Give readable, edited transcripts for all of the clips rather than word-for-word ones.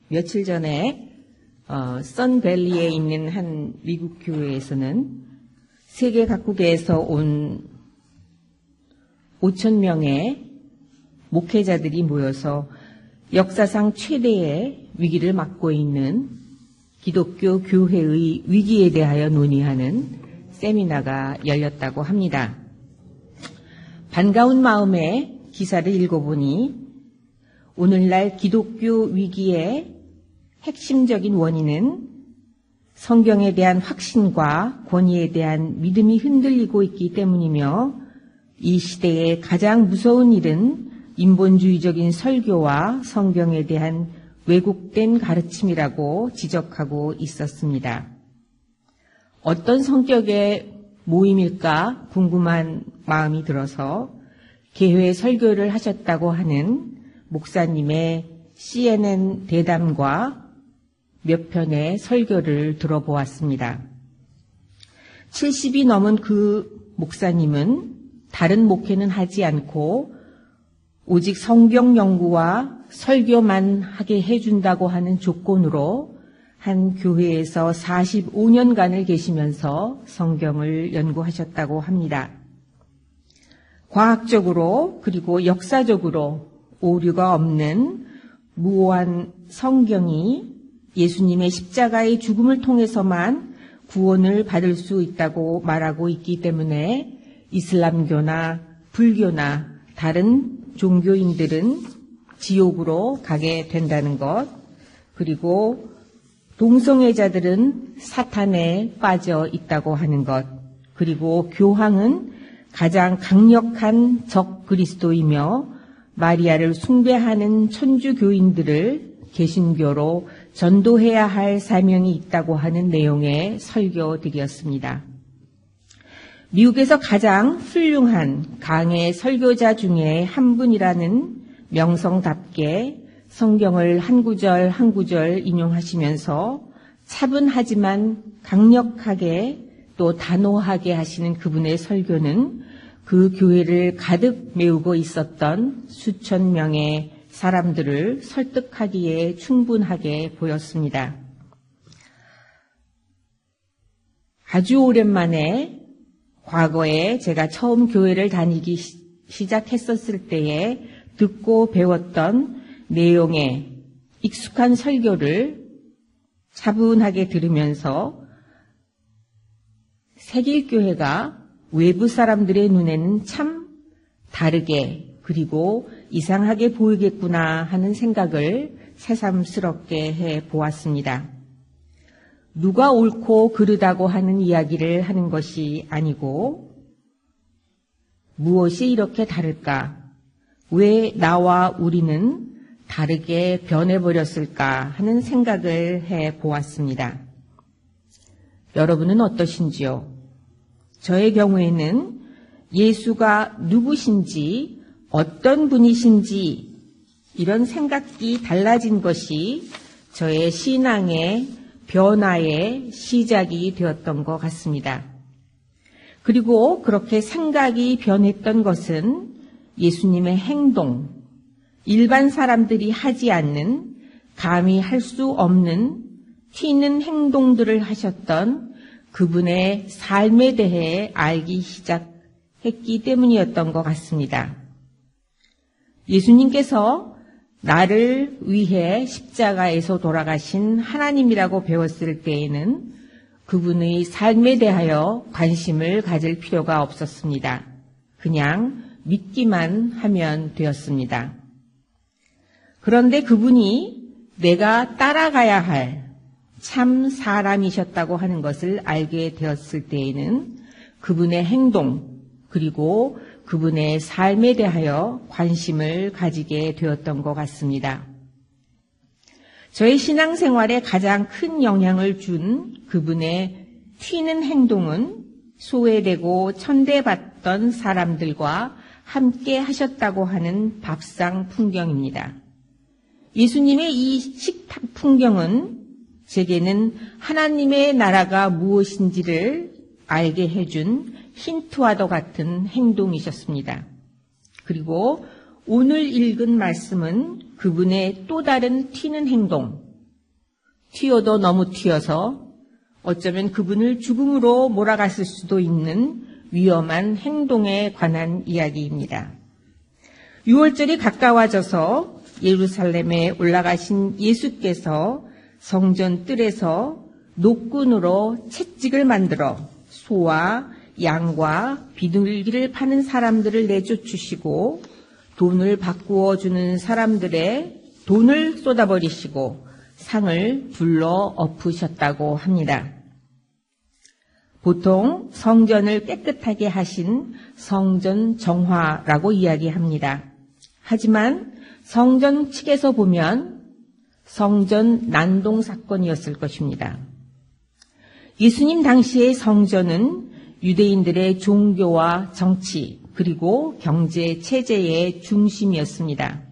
며칠 전에 선밸리에 있는 한 미국 교회에서는 세계 각국에서 온 5,000명의 목회자들이 모여서 역사상 최대의 위기를 맞고 있는 기독교 교회의 위기에 대하여 논의하는 세미나가 열렸다고 합니다. 반가운 마음에 기사를 읽어보니 오늘날 기독교 위기의 핵심적인 원인은 성경에 대한 확신과 권위에 대한 믿음이 흔들리고 있기 때문이며, 이 시대의 가장 무서운 일은 인본주의적인 설교와 성경에 대한 왜곡된 가르침이라고 지적하고 있었습니다. 어떤 성격의 모임일까 궁금한 마음이 들어서 개회 설교를 하셨다고 하는 목사님의 CNN 대담과 몇 편의 설교를 들어보았습니다. 70이 넘은 그 목사님은 다른 목회는 하지 않고 오직 성경 연구와 설교만 하게 해준다고 하는 조건으로 한 교회에서 45년간을 계시면서 성경을 연구하셨다고 합니다. 과학적으로 그리고 역사적으로 오류가 없는 무오한 성경이 예수님의 십자가의 죽음을 통해서만 구원을 받을 수 있다고 말하고 있기 때문에 이슬람교나 불교나 다른 종교인들은 지옥으로 가게 된다는 것, 그리고 동성애자들은 사탄에 빠져 있다고 하는 것, 그리고 교황은 가장 강력한 적 그리스도이며 마리아를 숭배하는 천주교인들을 개신교로 전도해야 할 사명이 있다고 하는 내용의 설교들이었습니다. 미국에서 가장 훌륭한 강해 설교자 중에 한 분이라는 명성답게 성경을 한 구절 한 구절 인용하시면서 차분하지만 강력하게 또 단호하게 하시는 그분의 설교는 그 교회를 가득 메우고 있었던 수천 명의 사람들을 설득하기에 충분하게 보였습니다. 아주 오랜만에 과거에 제가 처음 교회를 다니기 시작했었을 때에 듣고 배웠던 내용의 익숙한 설교를 차분하게 들으면서 새길교회가 외부 사람들의 눈에는 참 다르게 그리고 이상하게 보이겠구나 하는 생각을 새삼스럽게 해 보았습니다. 누가 옳고 그르다고 하는 이야기를 하는 것이 아니고 무엇이 이렇게 다를까? 왜 나와 우리는 다르게 변해버렸을까 하는 생각을 해 보았습니다. 여러분은 어떠신지요? 저의 경우에는 예수가 누구신지 어떤 분이신지 이런 생각이 달라진 것이 저의 신앙의 변화의 시작이 되었던 것 같습니다. 그리고 그렇게 생각이 변했던 것은 예수님의 행동, 일반 사람들이 하지 않는 감히 할 수 없는 튀는 행동들을 하셨던 그분의 삶에 대해 알기 시작했기 때문이었던 것 같습니다. 예수님께서 나를 위해 십자가에서 돌아가신 하나님이라고 배웠을 때에는 그분의 삶에 대하여 관심을 가질 필요가 없었습니다. 그냥 믿기만 하면 되었습니다. 그런데 그분이 내가 따라가야 할 참 사람이셨다고 하는 것을 알게 되었을 때에는 그분의 행동 그리고 그분의 삶에 대하여 관심을 가지게 되었던 것 같습니다. 저의 신앙생활에 가장 큰 영향을 준 그분의 튀는 행동은 소외되고 천대받던 사람들과 함께 하셨다고 하는 밥상 풍경입니다. 예수님의 이 식탁 풍경은 제게는 하나님의 나라가 무엇인지를 알게 해준 힌트와도 같은 행동이셨습니다. 그리고 오늘 읽은 말씀은 그분의 또 다른 튀는 행동, 튀어도 너무 튀어서 어쩌면 그분을 죽음으로 몰아갔을 수도 있는 위험한 행동에 관한 이야기입니다. 6월절이 가까워져서 예루살렘에 올라가신 예수께서 성전 뜰에서 노끈으로 채찍을 만들어 소와 양과 비둘기를 파는 사람들을 내쫓으시고 돈을 바꾸어 주는 사람들의 돈을 쏟아버리시고 상을 불러 엎으셨다고 합니다. 보통 성전을 깨끗하게 하신 성전 정화라고 이야기합니다. 하지만 성전 측에서 보면 성전 난동 사건이었을 것입니다. 예수님 당시의 성전은 유대인들의 종교와 정치 그리고 경제 체제의 중심이었습니다.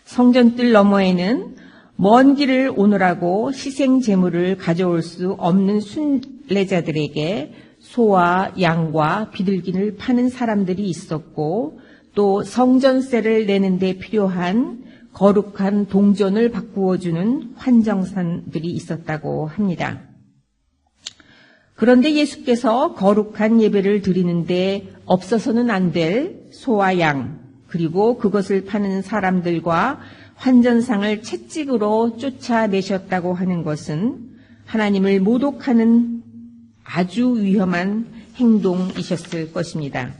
성전뜰 너머에는 먼 길을 오느라고 희생 제물을 가져올 수 없는 순례자들에게 소와 양과 비둘기를 파는 사람들이 있었고 또 성전세를 내는 데 필요한 거룩한 동전을 바꾸어주는 환정산들이 있었다고 합니다. 그런데 예수께서 거룩한 예배를 드리는데 없어서는 안 될 소와 양 그리고 그것을 파는 사람들과 환전상을 채찍으로 쫓아내셨다고 하는 것은 하나님을 모독하는 아주 위험한 행동이셨을 것입니다.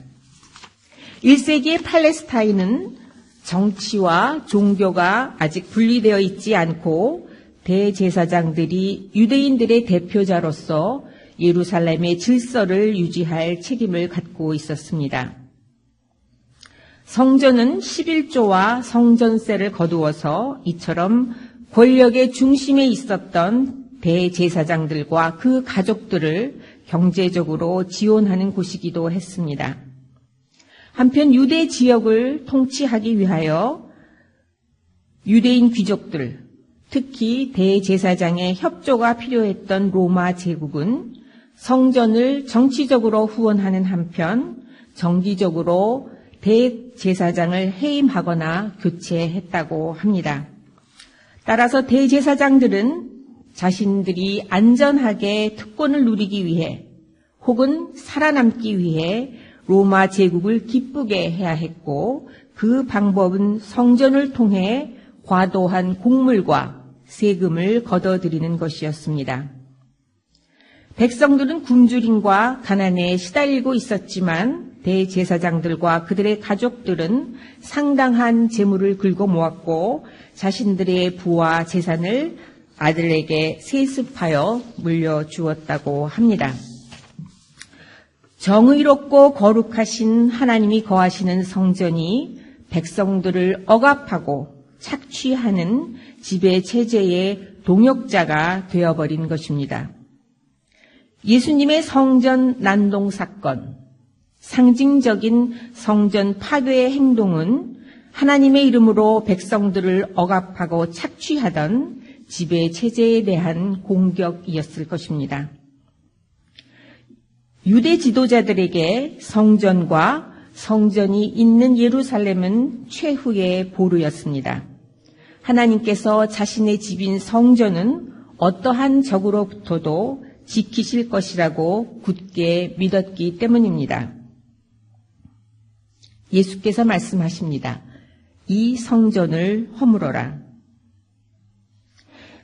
1세기의 팔레스타인은 정치와 종교가 아직 분리되어 있지 않고 대제사장들이 유대인들의 대표자로서 예루살렘의 질서를 유지할 책임을 갖고 있었습니다. 성전은 11조와 성전세를 거두어서 이처럼 권력의 중심에 있었던 대제사장들과 그 가족들을 경제적으로 지원하는 곳이기도 했습니다. 한편 유대 지역을 통치하기 위하여 유대인 귀족들, 특히 대제사장의 협조가 필요했던 로마 제국은 성전을 정치적으로 후원하는 한편 정기적으로 대제사장을 해임하거나 교체했다고 합니다. 따라서 대제사장들은 자신들이 안전하게 특권을 누리기 위해 혹은 살아남기 위해 로마 제국을 기쁘게 해야 했고 그 방법은 성전을 통해 과도한 곡물과 세금을 걷어들이는 것이었습니다. 백성들은 굶주림과 가난에 시달리고 있었지만 대제사장들과 그들의 가족들은 상당한 재물을 긁어 모았고 자신들의 부와 재산을 아들에게 세습하여 물려주었다고 합니다. 정의롭고 거룩하신 하나님이 거하시는 성전이 백성들을 억압하고 착취하는 지배 체제의 동역자가 되어버린 것입니다. 예수님의 성전 난동 사건, 상징적인 성전 파괴의 행동은 하나님의 이름으로 백성들을 억압하고 착취하던 지배 체제에 대한 공격이었을 것입니다. 유대 지도자들에게 성전과 성전이 있는 예루살렘은 최후의 보루였습니다. 하나님께서 자신의 집인 성전은 어떠한 적으로부터도 지키실 것이라고 굳게 믿었기 때문입니다. 예수께서 말씀하십니다. 이 성전을 허물어라.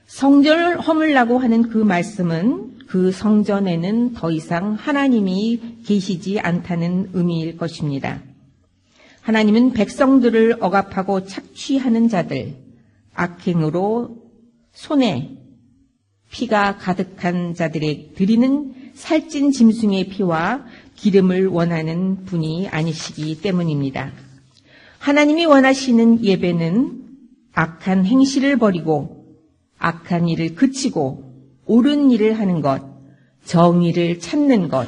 성전을 허물라고 하는 그 말씀은 그 성전에는 더 이상 하나님이 계시지 않다는 의미일 것입니다. 하나님은 백성들을 억압하고 착취하는 자들, 악행으로 손에 피가 가득한 자들에게 드리는 살찐 짐승의 피와 기름을 원하는 분이 아니시기 때문입니다. 하나님이 원하시는 예배는 악한 행실을 버리고 악한 일을 그치고 옳은 일을 하는 것, 정의를 찾는 것,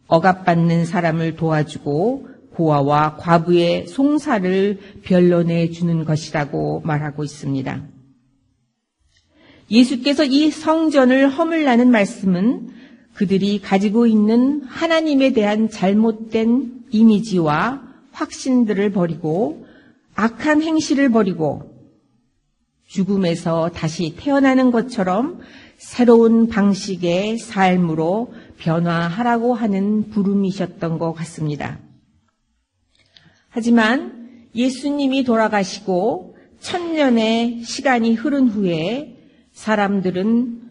억압받는 사람을 도와주고 고아와 과부의 송사를 변론해 주는 것이라고 말하고 있습니다. 예수께서 이 성전을 허물라는 말씀은 그들이 가지고 있는 하나님에 대한 잘못된 이미지와 확신들을 버리고 악한 행실을 버리고 죽음에서 다시 태어나는 것처럼 새로운 방식의 삶으로 변화하라고 하는 부름이셨던 것 같습니다. 하지만 예수님이 돌아가시고 1000년의 시간이 흐른 후에 사람들은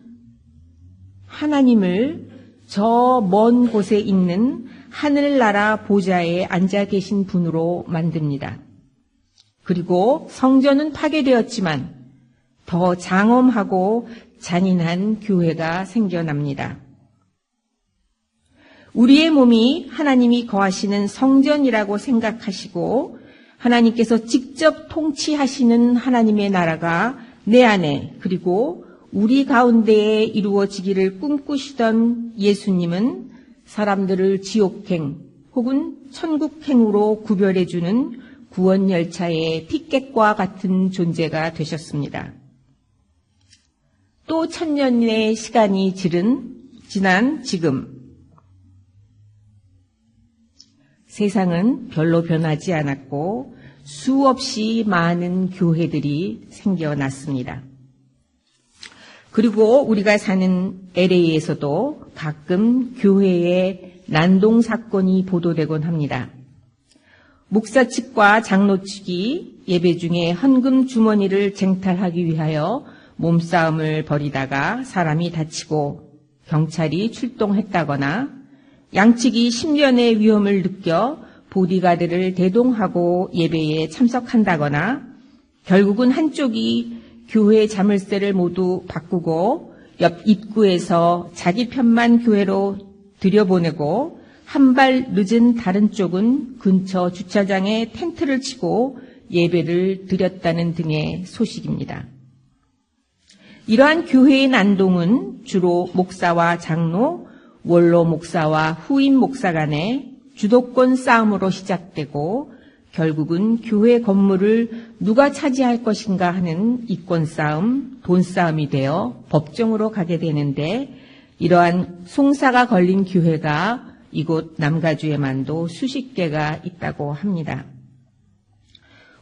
하나님을 저 먼 곳에 있는 하늘나라 보좌에 앉아 계신 분으로 만듭니다. 그리고 성전은 파괴되었지만 더 장엄하고 잔인한 교회가 생겨납니다. 우리의 몸이 하나님이 거하시는 성전이라고 생각하시고 하나님께서 직접 통치하시는 하나님의 나라가 내 안에 그리고 우리 가운데에 이루어지기를 꿈꾸시던 예수님은 사람들을 지옥행 혹은 천국행으로 구별해주는 구원열차의 티켓과 같은 존재가 되셨습니다. 또 1000년의 시간이 지난 지금 세상은 별로 변하지 않았고 수없이 많은 교회들이 생겨났습니다. 그리고 우리가 사는 LA에서도 가끔 교회의 난동 사건이 보도되곤 합니다. 목사 측과 장로 측이 예배 중에 헌금 주머니를 쟁탈하기 위하여 몸싸움을 벌이다가 사람이 다치고 경찰이 출동했다거나 양측이 심연의 위험을 느껴 보디가드를 대동하고 예배에 참석한다거나 결국은 한쪽이 교회 자물쇠를 모두 바꾸고 옆 입구에서 자기 편만 교회로 들여보내고 한 발 늦은 다른 쪽은 근처 주차장에 텐트를 치고 예배를 드렸다는 등의 소식입니다. 이러한 교회의 난동은 주로 목사와 장로, 원로 목사와 후임 목사 간의 주도권 싸움으로 시작되고 결국은 교회 건물을 누가 차지할 것인가 하는 이권 싸움, 돈 싸움이 되어 법정으로 가게 되는데 이러한 송사가 걸린 교회가 이곳 남가주에만도 수십 개가 있다고 합니다.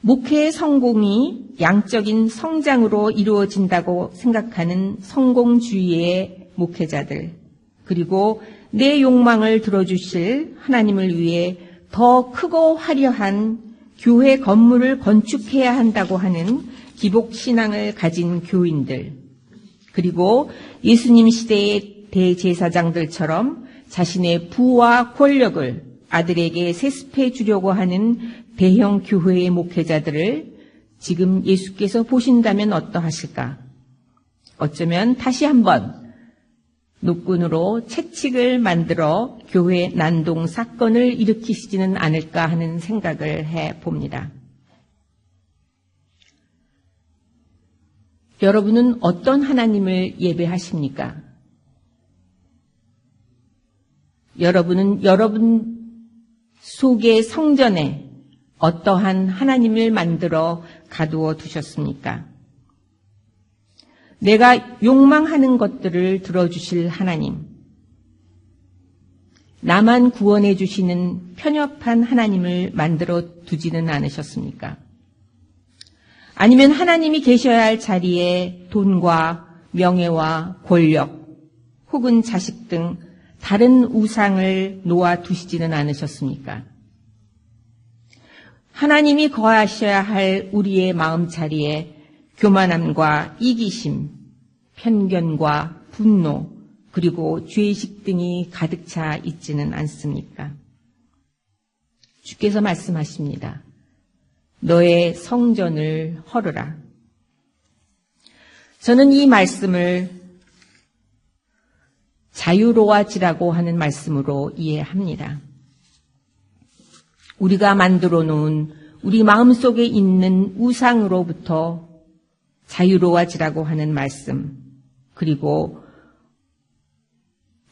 목회의 성공이 양적인 성장으로 이루어진다고 생각하는 성공주의의 목회자들, 그리고 내 욕망을 들어주실 하나님을 위해 더 크고 화려한 교회 건물을 건축해야 한다고 하는 기복신앙을 가진 교인들, 그리고 예수님 시대의 대제사장들처럼 자신의 부와 권력을 아들에게 세습해 주려고 하는 대형 교회의 목회자들을 지금 예수께서 보신다면 어떠하실까? 어쩌면 다시 한번 노끈으로 채찍을 만들어 교회 난동 사건을 일으키시지는 않을까 하는 생각을 해봅니다. 여러분은 어떤 하나님을 예배하십니까? 여러분은 여러분 속의 성전에 어떠한 하나님을 만들어 가두어 두셨습니까? 내가 욕망하는 것들을 들어주실 하나님, 나만 구원해 주시는 편협한 하나님을 만들어 두지는 않으셨습니까? 아니면 하나님이 계셔야 할 자리에 돈과 명예와 권력 혹은 자식 등 다른 우상을 놓아 두시지는 않으셨습니까? 하나님이 거하셔야 할 우리의 마음 자리에 교만함과 이기심, 편견과 분노, 그리고 죄의식 등이 가득 차 있지는 않습니까? 주께서 말씀하십니다. 너의 성전을 헐으라. 저는 이 말씀을 자유로워지라고 하는 말씀으로 이해합니다. 우리가 만들어 놓은 우리 마음속에 있는 우상으로부터 자유로워지라고 하는 말씀, 그리고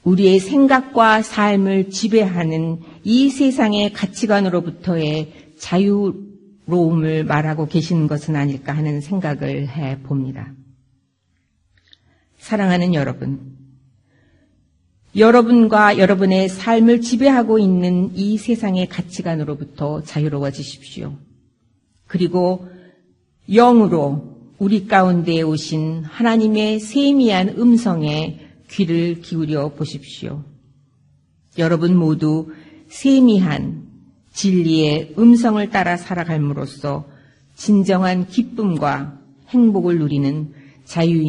우리의 생각과 삶을 지배하는 이 세상의 가치관으로부터의 자유로움을 말하고 계시는 것은 아닐까 하는 생각을 해봅니다. 사랑하는 여러분, 여러분과 여러분의 삶을 지배하고 있는 이 세상의 가치관으로부터 자유로워지십시오. 그리고 영으로 우리 가운데에 오신 하나님의 세미한 음성에 귀를 기울여 보십시오. 여러분 모두 세미한 진리의 음성을 따라 살아감으로써 진정한 기쁨과 행복을 누리는 자유인